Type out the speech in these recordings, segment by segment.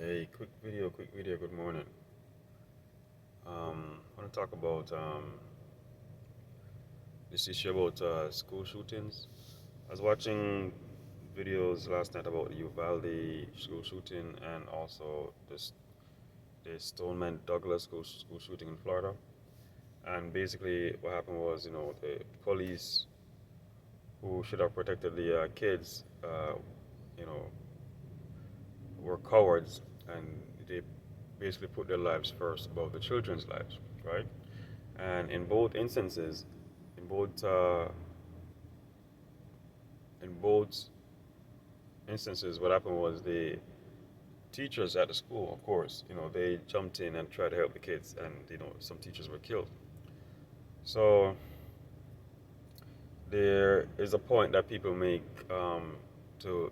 Hey, quick video, good morning. I want to talk about this issue about school shootings. I was watching videos last night about the Uvalde school shooting and also the Stoneman Douglas school shooting in Florida. And basically, what happened was, the police who should have protected the kids, you know, were cowards and they basically put their lives first above the children's lives, right? And in both uh, in both instances, what happened was the teachers at the school, of course, they jumped in and tried to help the kids, and some teachers were killed. So there is a point that people make to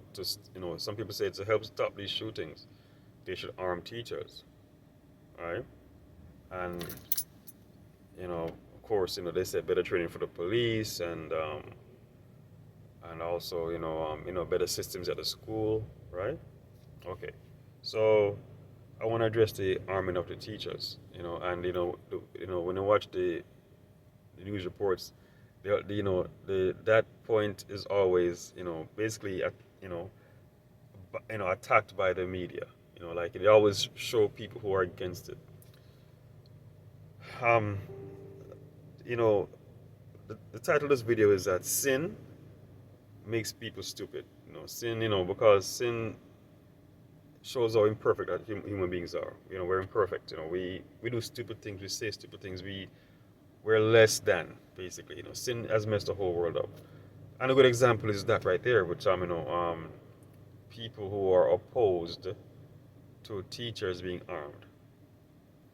some people say to help stop these shootings, they should arm teachers, right? And of course, they said better training for the police and also better systems at the school, right? Okay, so I want to address the arming of the teachers, and when I watch the news reports, that point is always basically attacked by the media, like they always show people who are against it. Um, you know, the title of this video is that sin makes people stupid. Sin, because sin shows how imperfect that human beings are. We're imperfect. We do stupid things. We say stupid things. We're less than, basically. Sin has messed the whole world up. And a good example is that right there, with people who are opposed to teachers being armed.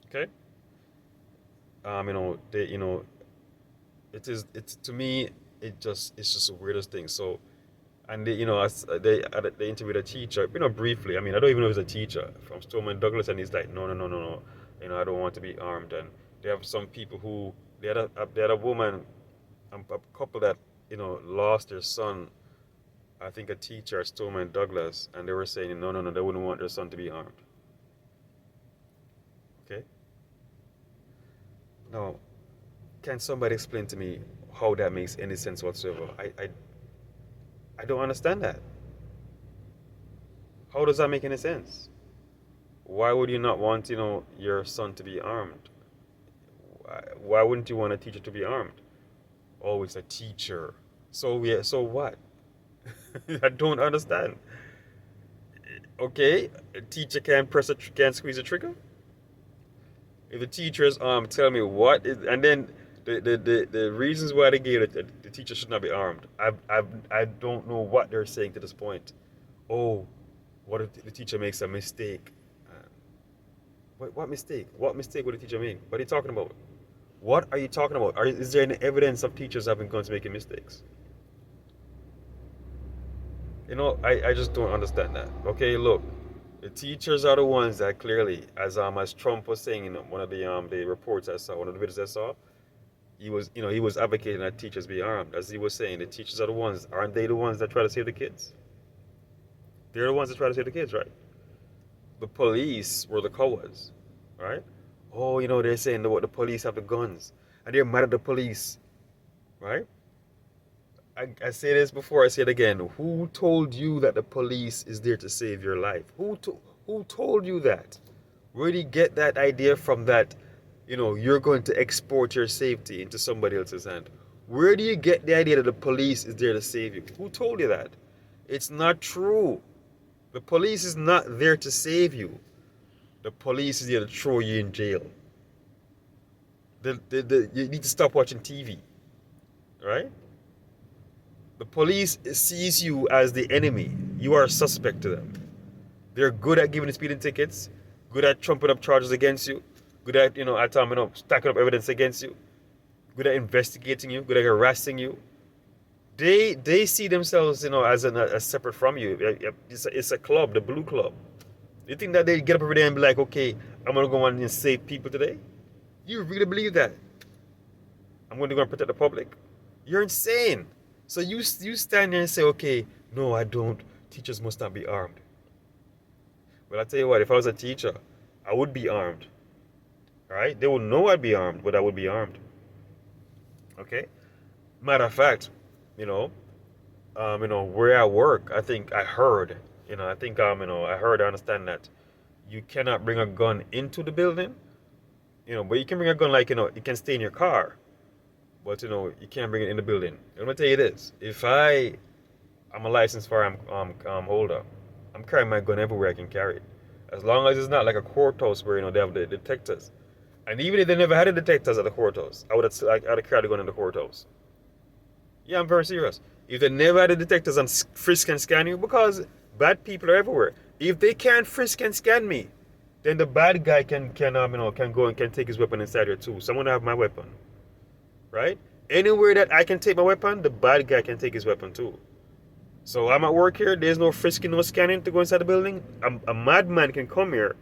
Okay. They it's to me it's just the weirdest thing. So and as they interviewed a teacher, briefly. I mean, I don't even know if it's a teacher from Stoneman Douglas, and he's like, no, no, no, no, no. I don't want to be armed. And they have some people who they had a woman, a couple that lost their son. I think a teacher at Stoneman Douglas, and they were saying, no, no, no, they wouldn't want their son to be armed. Okay. Now, can somebody explain to me how that makes any sense whatsoever? I don't understand that. How does that make any sense? Why would you not want, your son to be armed? Why wouldn't you want a teacher to be armed? Oh, it's a teacher. So yeah, so what? I don't understand. Okay, a teacher can squeeze a trigger. If the teachers tell me what is, and then the reasons why they gave it, the teacher should not be armed. I don't know what they're saying to this point. Oh, what if the teacher makes a mistake? What mistake? What mistake would the teacher make? What are you talking about? What are you talking about? Is there any evidence of teachers having guns making mistakes? I just don't understand that. Okay, look, the teachers are the ones that clearly, as Trump was saying in one of the reports I saw, one of the videos I saw, he was advocating that teachers be armed. As he was saying, the teachers are the ones, aren't they the ones that try to save the kids? They're the ones that try to save the kids, right? The police were the cowards, right? Oh, they're saying the police have the guns, and they're mad at the police, right? I say this before, I say it again. Who told you that the police is there to save your life? Who told you that? Where do you get that idea from that, you're going to export your safety into somebody else's hand? Where do you get the idea that the police is there to save you? Who told you that? It's not true. The police is not there to save you. The police is there to throw you in jail. You need to stop watching TV, right? The police sees you as the enemy. You are a suspect to them. They're good at giving speeding tickets, good at trumping up charges against you, good at stacking up evidence against you, good at investigating you, good at harassing you. They see themselves as separate from you. It's a club, the Blue Club. You think that they get up every day and be like, okay, I'm gonna go on and save people today? You really believe that? I'm going to go and protect the public? You're insane. So you stand there and say, okay, no, I don't. Teachers must not be armed. But I tell you what, if I was a teacher, I would be armed. All right? They would know I'd be armed, but I would be armed. Okay? Matter of fact, you know, where I work, I think I heard, I heard, I understand that you cannot bring a gun into the building, but you can bring a gun like, it can stay in your car, but, you can't bring it in the building. Let me tell you this: if I'm a licensed firearm holder, I'm carrying my gun everywhere I can carry it, as long as it's not like a courthouse where they have the detectors. And even if they never had the detectors at the courthouse, I'd have carried the gun in the courthouse. Yeah, I'm very serious. If they never had the detectors and frisk and scan you, because bad people are everywhere. If they can't frisk and scan me, then the bad guy can go and can take his weapon inside here too. Someone have my weapon, right? Anywhere that I can take my weapon, the bad guy can take his weapon too. So I'm at work here. There's no frisking, no scanning to go inside the building. A madman can come here,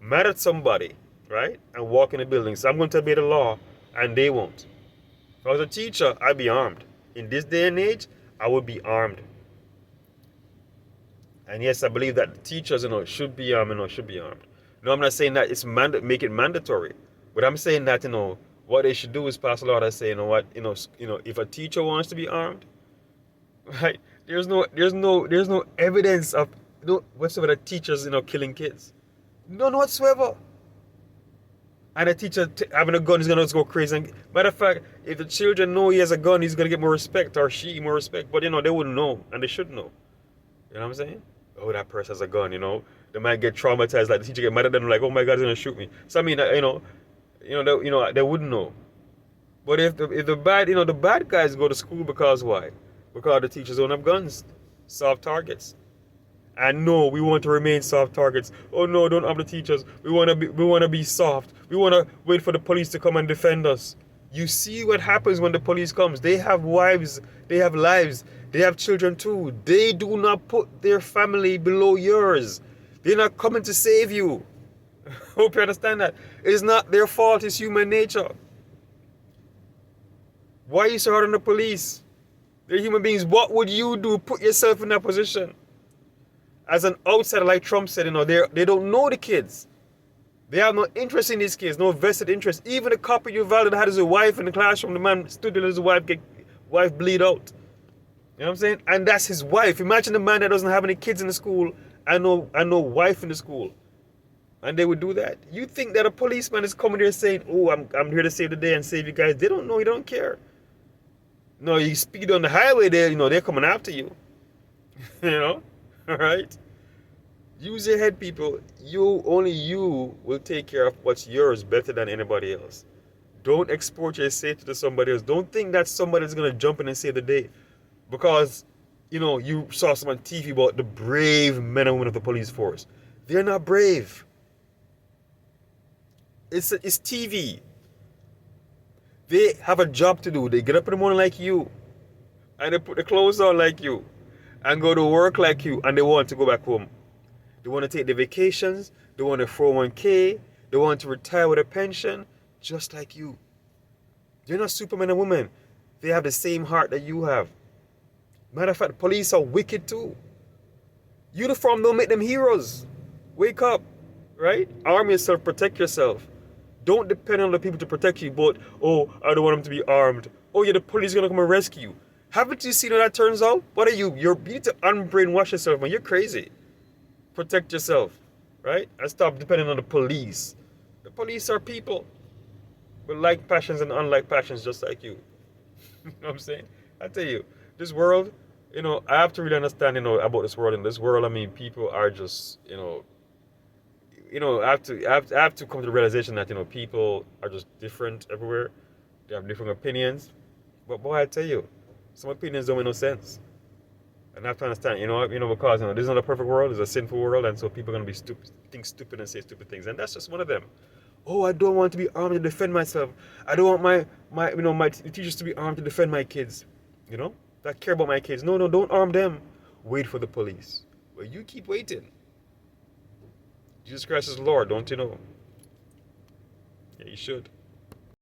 mad at somebody, right, and walk in the building. So I'm going to obey the law, and they won't. If I was a teacher, I'd be armed. In this day and age, I would be armed. And yes, I believe that teachers, should be should be armed. No, I'm not saying that make it mandatory, but I'm saying that what they should do is pass a law that say, if a teacher wants to be armed, right? There's no evidence of whatsoever that teachers killing kids, none whatsoever. And a teacher having a gun is gonna just go crazy. And, matter of fact, if the children know he has a gun, he's gonna get more respect, or she more respect. But they wouldn't know, and they should know. You know what I'm saying? Oh, that person has a gun. They might get traumatized. Like the teacher get mad at them, like, oh my God, he's gonna shoot me. So I mean, they wouldn't know. But if the bad guys go to school because why? Because the teachers don't have guns, soft targets. And no, we want to remain soft targets. Oh no, don't have the teachers. We wanna be soft. We wanna wait for the police to come and defend us. You see what happens when the police comes. They have wives, they have lives, they have children too. They do not put their family below yours. They're not coming to save you. Hope you understand that. It's not their fault, it's human nature. Why are you so hard on the police? They're human beings. What would you do? Put yourself in that position. As an outsider, like Trump said, they don't know the kids. They have no interest in these kids, no vested interest. Even the cop in Uvalde that had his wife in the classroom, the man stood there and his wife bleed out. You know what I'm saying? And that's his wife. Imagine the man that doesn't have any kids in the school and no wife in the school. And they would do that. You think that a policeman is coming there saying, oh, I'm here to save the day and save you guys. They don't know, you don't care. No, you speed on the highway there, they're coming after you. All right? Use your head, people. Only you will take care of what's yours better than anybody else. Don't export your safety to somebody else. Don't think that somebody's going to jump in and save the day. Because, you saw some on TV about the brave men and women of the police force. They're not brave. It's TV. They have a job to do. They get up in the morning like you. And they put the clothes on like you. And go to work like you. And they want to go back home. They want to take their vacations. They want a 401k. They want to retire with a pension. Just like you. They're not supermen and women. They have the same heart that you have. Matter of fact, police are wicked too. Uniform don't make them heroes. Wake up. Right? Arm yourself. Protect yourself. Don't depend on other people to protect you. But, oh, I don't want them to be armed. Oh, yeah, the police are going to come and rescue you. Haven't you seen how that turns out? What are you? You need to unbrainwash yourself, man. You're crazy. Protect yourself, right? And stop depending on the police. The police are people with like passions and unlike passions just like you. You know what I'm saying? I tell you, this world, I have to really understand, about this world. In this world, I mean, people are just, I have to come to the realization that, people are just different everywhere. They have different opinions. But boy, I tell you, some opinions don't make no sense. And I have to understand, because this is not a perfect world, it's a sinful world, and so people are going to be think stupid and say stupid things, and that's just one of them. Oh, I don't want to be armed to defend myself. I don't want my teachers to be armed to defend my kids. That care about my kids. No, don't arm them. Wait for the police. Well, you keep waiting. Jesus Christ is Lord, don't you know? Yeah, you should.